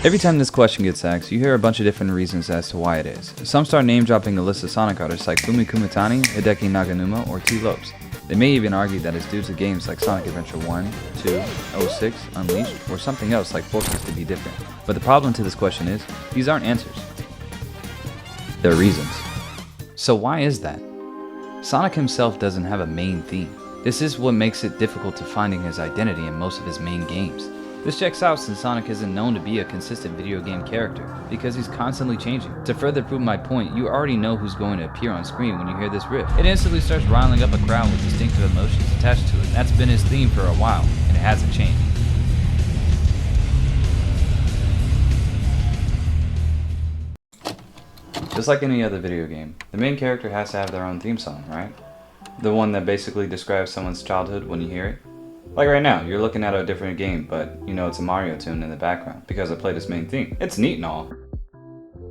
Every time this question gets asked, you hear a bunch of different reasons as to why it is. Some start name dropping a list of Sonic artists like Fumi Kumitani, Hideki Naganuma, or T. Lopes. They may even argue that it's due to games like Sonic Adventure 1, 2, 06, Unleashed, or something else like Forces to be different. But the problem to this question is, these aren't answers. They're reasons. So why is that? Sonic himself doesn't have a main theme. This is what makes it difficult to finding his identity in most of his main games. This checks out since Sonic isn't known to be a consistent video game character, because he's constantly changing. To further prove my point, you already know who's going to appear on screen when you hear this riff. It instantly starts riling up a crowd with distinctive emotions attached to it. That's been his theme for a while, and it hasn't changed. Just like any other video game, the main character has to have their own theme song, right? The one that basically describes someone's childhood when you hear it. Like right now, you're looking at a different game, but you know it's a Mario tune in the background because I played this main theme. It's neat and all.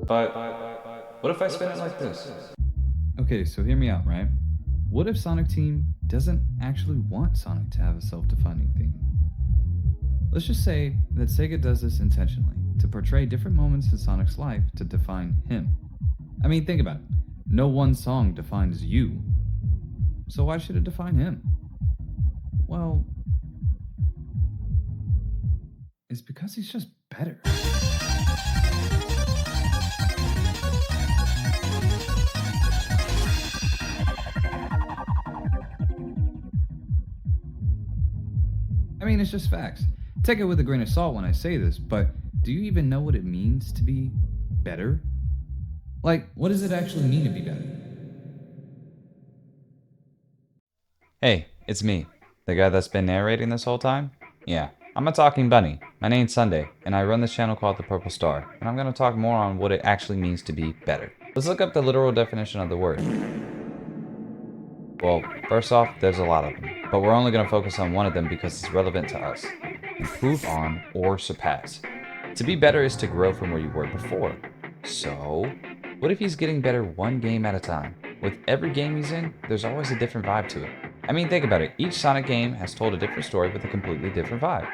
But what if I spin it like this? Okay, so hear me out, right? What if Sonic Team doesn't actually want Sonic to have a self-defining theme? Let's just say that Sega does this intentionally, to portray different moments in Sonic's life to define him. I mean, think about it. No one song defines you. So why should it define him? Well, it's because he's just better. I mean, it's just facts. Take it with a grain of salt when I say this, but do you even know what it means to be better? Like, what does it actually mean to be better? Hey, it's me, the guy that's been narrating this whole time? Yeah, I'm a talking bunny. My name's Sunday, and I run this channel called The Purple Star, and I'm going to talk more on what it actually means to be better. Let's look up the literal definition of the word. Well, first off, there's a lot of them, but we're only going to focus on one of them because it's relevant to us. Improve on or surpass. To be better is to grow from where you were before. So, what if he's getting better one game at a time? With every game he's in, there's always a different vibe to it. I mean, think about it. Each Sonic game has told a different story with a completely different vibe.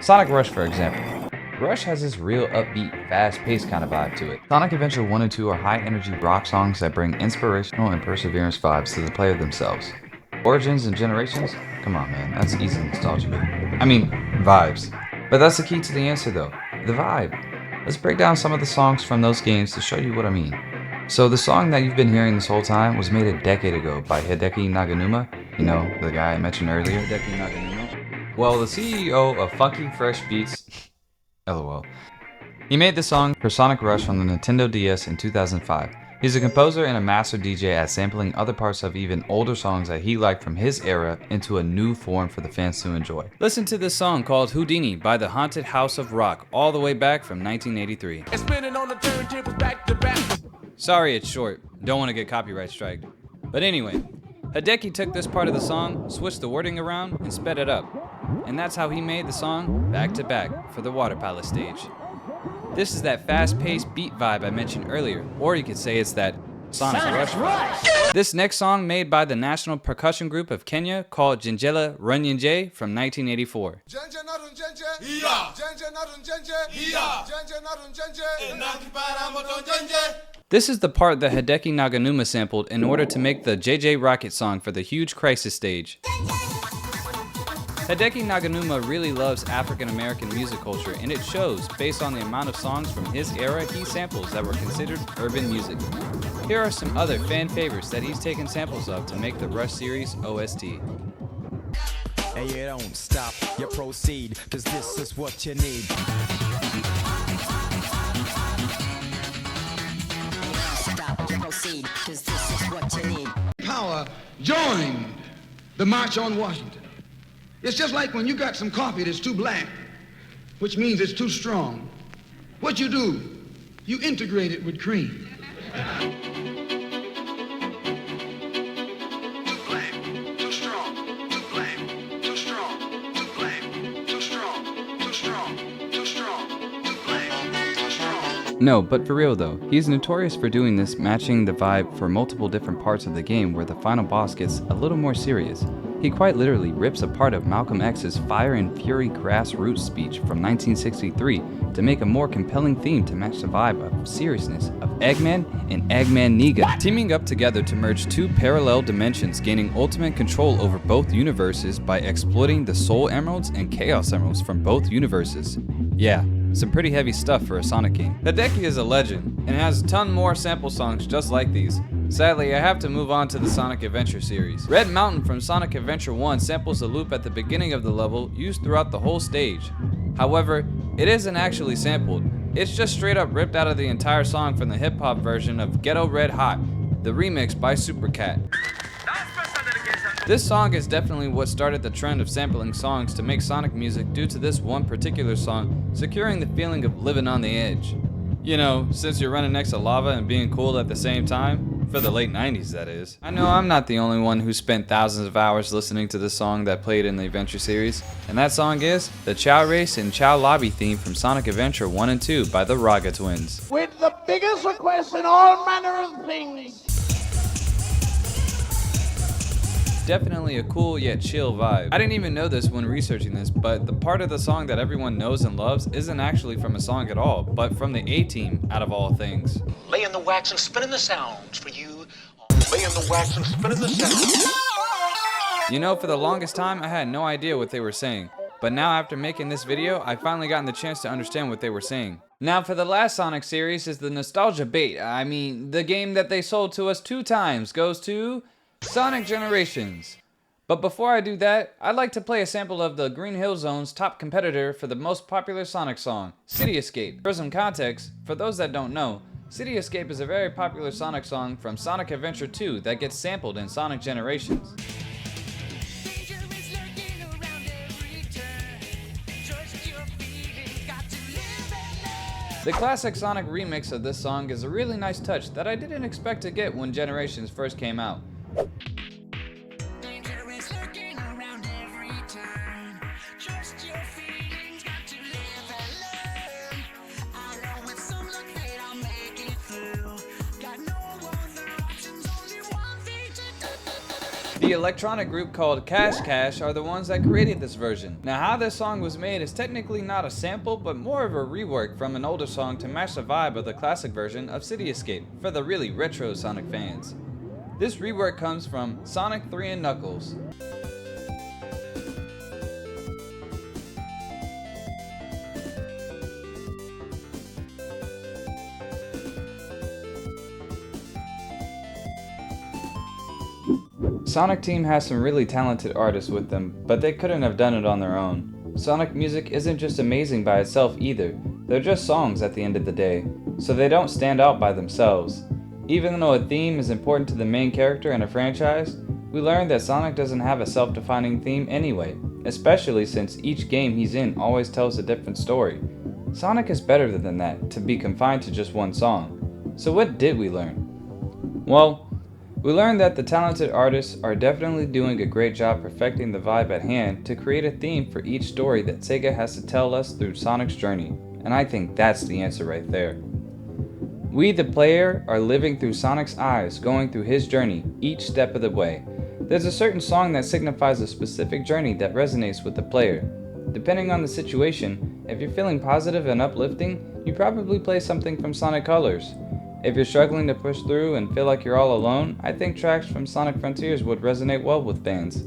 Sonic Rush, for example. Rush has this real upbeat, fast-paced kind of vibe to it. Sonic Adventure 1 and 2 are high-energy rock songs that bring inspirational and perseverance vibes to the player themselves. Origins and Generations? Come on, man. That's easy nostalgia. I mean, vibes. But that's the key to the answer, though. The vibe. Let's break down some of the songs from those games to show you what I mean. So the song that you've been hearing this whole time was made a decade ago by Hideki Naganuma. You know, the guy I mentioned earlier, Hideki Naganuma. Well, the CEO of Funky Fresh Beats, LOL. He made the song for Sonic Rush on the Nintendo DS in 2005. He's a composer and a master DJ at sampling other parts of even older songs that he liked from his era into a new form for the fans to enjoy. Listen to this song called Houdini by the Haunted House of Rock, all the way back from 1983. It's spinning on the turntables back to back. Sorry it's short, don't want to get copyright striked. But anyway, Hideki took this part of the song, switched the wording around, and sped it up. And that's how he made the song back to back for the Water Palace stage. This is that fast-paced beat vibe I mentioned earlier, or you could say it's that Sonic Rush vibe. This next song made by the national percussion group of Kenya called Jengele Runyenje from 1984. This is the part that Hideki Naganuma sampled in order to make the JJ Rocket song for the Huge Crisis stage. Hideki Naganuma really loves African American music culture, and it shows based on the amount of songs from his era he samples that were considered urban music. Here are some other fan favorites that he's taken samples of to make the Rush series OST. And you don't stop, you proceed, cause this is what you need. Stop, you proceed, cause this is what you need. Power joined the March on Washington. It's just like when you got some coffee that's too black, which means it's too strong. What you do, you integrate it with cream. Too black, too strong, too black, too strong, too black, too strong, too strong, too strong, too black, too strong. No, but for real though, he's notorious for doing this, matching the vibe for multiple different parts of the game where the final boss gets a little more serious. He quite literally rips a part of Malcolm X's Fire and Fury grassroots speech from 1963 to make a more compelling theme to match the vibe of seriousness of Eggman and Eggman Negan, teaming up together to merge two parallel dimensions, gaining ultimate control over both universes by exploiting the Soul Emeralds and Chaos Emeralds from both universes. Yeah, some pretty heavy stuff for a Sonic game. Hideki is a legend, and has a ton more sample songs just like these. Sadly, I have to move on to the Sonic Adventure series. Red Mountain from Sonic Adventure 1 samples a loop at the beginning of the level used throughout the whole stage. However, it isn't actually sampled. It's just straight up ripped out of the entire song from the hip hop version of Ghetto Red Hot, the remix by Supercat. This song is definitely what started the trend of sampling songs to make Sonic music due to this one particular song securing the feeling of living on the edge. You know, since you're running next to lava and being cool at the same time. For the late 90s, that is. I know I'm not the only one who spent thousands of hours listening to this song that played in the Adventure series, and that song is the Chow Race and Chow Lobby theme from Sonic Adventure 1 and 2 by the Raga Twins. With the biggest requests in all manner of things. Definitely a cool yet chill vibe. I didn't even know this when researching this, but the part of the song that everyone knows and loves isn't actually from a song at all, but from the A-Team, out of all things. Laying the wax and spinning the sounds for you. Laying the wax and spinning the sounds. You know, for the longest time, I had no idea what they were saying. But now after making this video, I finally gotten the chance to understand what they were saying. Now for the last Sonic series is the Nostalgia Bait. I mean, the game that they sold to us 2 times goes to Sonic Generations. But before I do that, I'd like to play a sample of the Green Hill Zone's top competitor for the most popular Sonic song, City Escape. For some context, for those that don't know, City Escape is a very popular Sonic song from Sonic Adventure 2 that gets sampled in Sonic Generations. The classic Sonic remix of this song is a really nice touch that I didn't expect to get when Generations first came out. The electronic group called Cash Cash are the ones that created this version. Now how this song was made is technically not a sample, but more of a rework from an older song to match the vibe of the classic version of City Escape for the really retro Sonic fans. This rework comes from Sonic 3 and Knuckles. Sonic Team has some really talented artists with them, but they couldn't have done it on their own. Sonic music isn't just amazing by itself either, they're just songs at the end of the day, so they don't stand out by themselves. Even though a theme is important to the main character in a franchise, we learned that Sonic doesn't have a self-defining theme anyway, especially since each game he's in always tells a different story. Sonic is better than that, to be confined to just one song. So what did we learn? Well, we learned that the talented artists are definitely doing a great job perfecting the vibe at hand to create a theme for each story that Sega has to tell us through Sonic's journey, and I think that's the answer right there. We, the player, are living through Sonic's eyes, going through his journey each step of the way. There's a certain song that signifies a specific journey that resonates with the player. Depending on the situation, if you're feeling positive and uplifting, you probably play something from Sonic Colors. If you're struggling to push through and feel like you're all alone, I think tracks from Sonic Frontiers would resonate well with fans.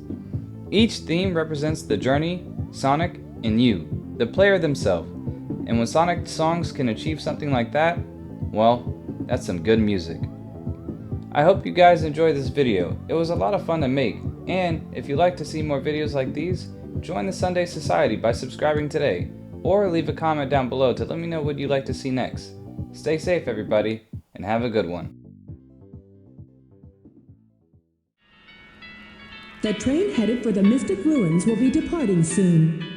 Each theme represents the journey, Sonic, and you, the player themselves. And when Sonic songs can achieve something like that, well, that's some good music. I hope you guys enjoyed this video. It was a lot of fun to make, and if you'd like to see more videos like these, join the Sunday Society by subscribing today, or leave a comment down below to let me know what you'd like to see next. Stay safe, everybody, and have a good one. The train headed for the Mystic Ruins will be departing soon.